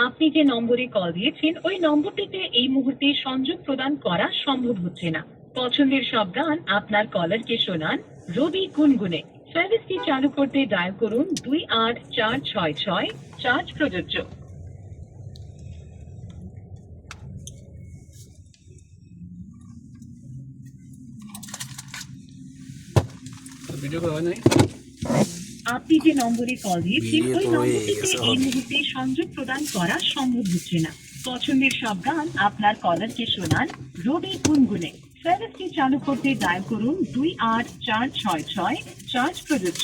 আপনি যে নম্বরে কল দিয়েছেন ওই নম্বরটিতে এই মুহূর্তে সংযোগ প্রদান করা সম্ভব হচ্ছে না। পছন্দের সব গান আপনার কলারকে শোনান রবি গুনগুনে। সার্ভিসটি চালু করতে ডায়াল করুন 28466, চার্জ প্রযোজ্য। আপনি যে নম্বরে কল দিয়েছেন ওই নম্বরটিতে এই মুহূর্তে সংযোগ প্রদান করা সম্ভব হচ্ছে না। পছন্দের সব গান আপনার কলারকে শোনান রবি গুনগুনে। সার্ভিসটি চালু করতে ডায়াল করুন 28466, চার্জ প্রযোজ্য।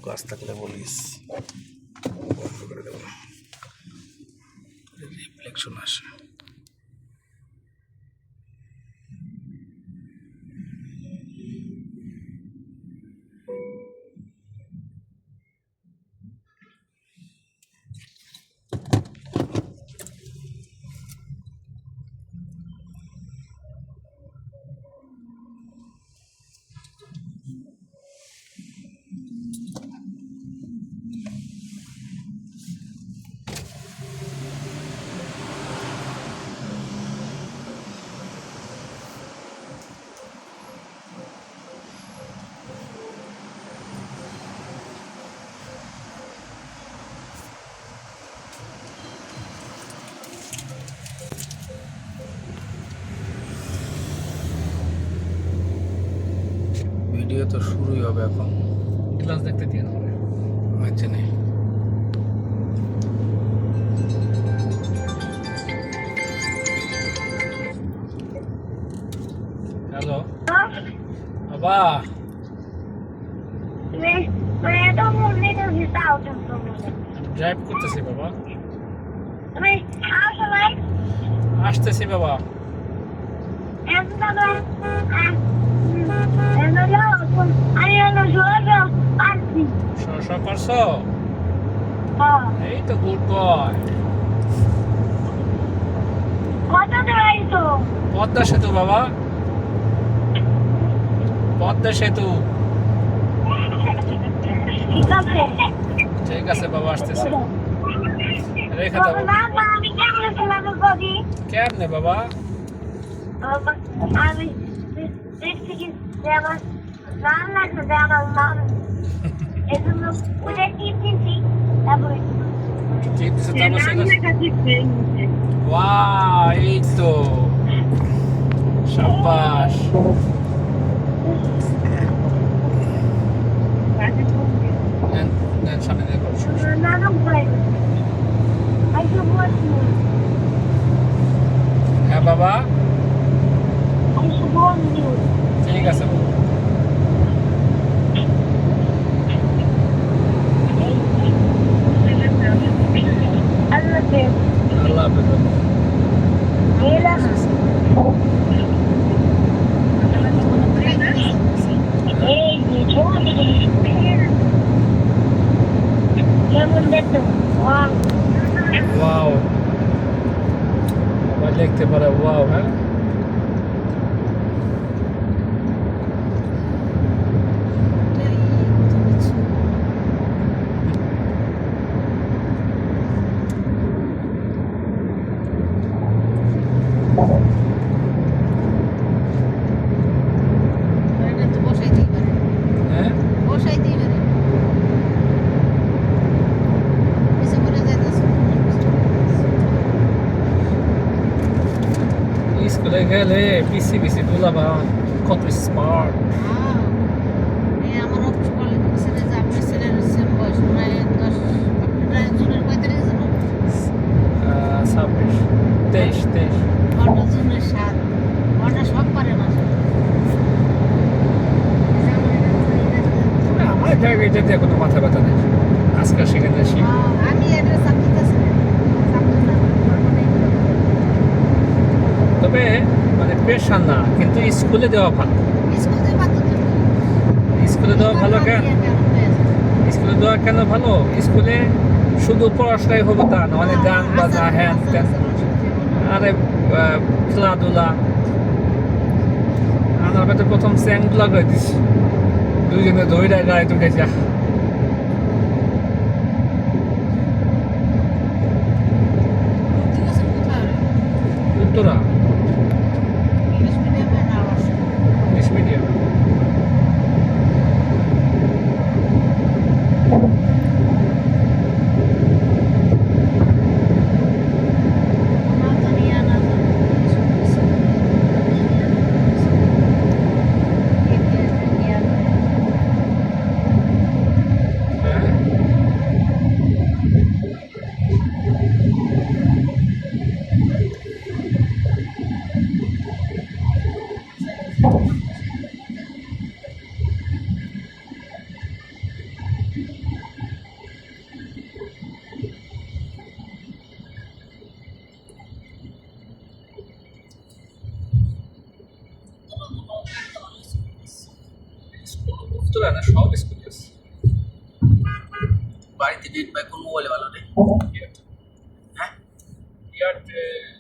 কাজ থাকলে বলিস, বন্ধ করে দেবো, রিফ্লেকশন আসে। ভিডিও তো শুরুই হবে এখন। ক্লাস দেখতে দিয়ে হবে আচ্ছা নেই। হ্যালো বাবা, ড্রাইভ করতেছি বাবা, আসতেছি বাবা। সরষা পারছো? এই তো গুড বয়। পদ্মা সেতু বাবা, পদ্মা সেতু। ঠিক আছে বাবা, আসতেছে, রেখে দাও। কেমনে বাবা? এই তো সাবাস। সামনে দিয়ে করছো। হ্যাঁ বাবা, ঠিক আছে বাবা। আল্লাহ হাফেজ বাবা। ওয়াও, বাবা লিখতে পারে ওয়াও। হ্যাঁ স্কুলে গেলে পিসি পিসি দুলাবা কত স্মার্ট। আমার অফিস কলেজ ছেলে যে আপনার ছেলের বয়স প্রায় 10 জনের 35 জন 26 23 অন্য জনের 7 অন্য সব পারে না। আমার এটা দিয়ে কোনো মাথা ব্যথা নেই, আজকাল সেখানে আসি। আমি এটা চাকরিতেছি তবে মানে পেশা না, কিন্তু স্কুলে দেওয়া ভালো। স্কুলে দেওয়া ভালো কেন? স্কুলে দেওয়া কেন ভালো? স্কুলে শুধু পড়াশোনাই হবে তা না, মানে গান বাজনা হ্যান ত্যান, আরে খেলাধুলা। আমার কাছে প্রথম স্যাংগুলা করে দিছি, দুইজনে ধৈরা গায়ে ঢুকেছি। স্কুল গেছে। বাড়িতে নেট পাই কোন মোবাইলে ভালো নেই? হ্যাঁ এয়ারটেল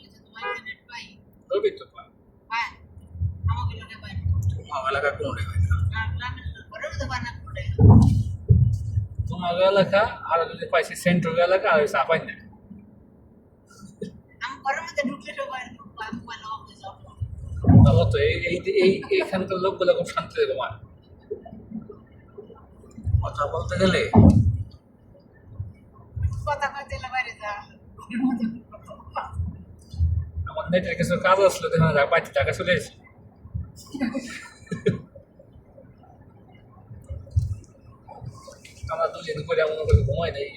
ইন্টারনেট পাই রবি তো পায়। পায় আমাকে লোকে পাই আমার এলাকা কোনো নেই ভাই। আর গ্রামের ঘরেও তো বানা করে তোমার এলাকা আর যদি পাইছি সেন্ট্রাল এলাকা আর চাপাই না। আমি ঘরের মধ্যে ঢুকলে সবাই আমি ভালো হবে সব তাহলে তো এইখানকার লোকগুলো খুব শান্তিতে ঘুমায়। কথা বলতে গেলে কথা কইতে এলে বাইরে যা আমার নেটের কিছু কাজ আসলে দেখুন বাড়িতে টাকা চলে এসে আমরা দুদিন করে এমন করে ঘুমাই নাই।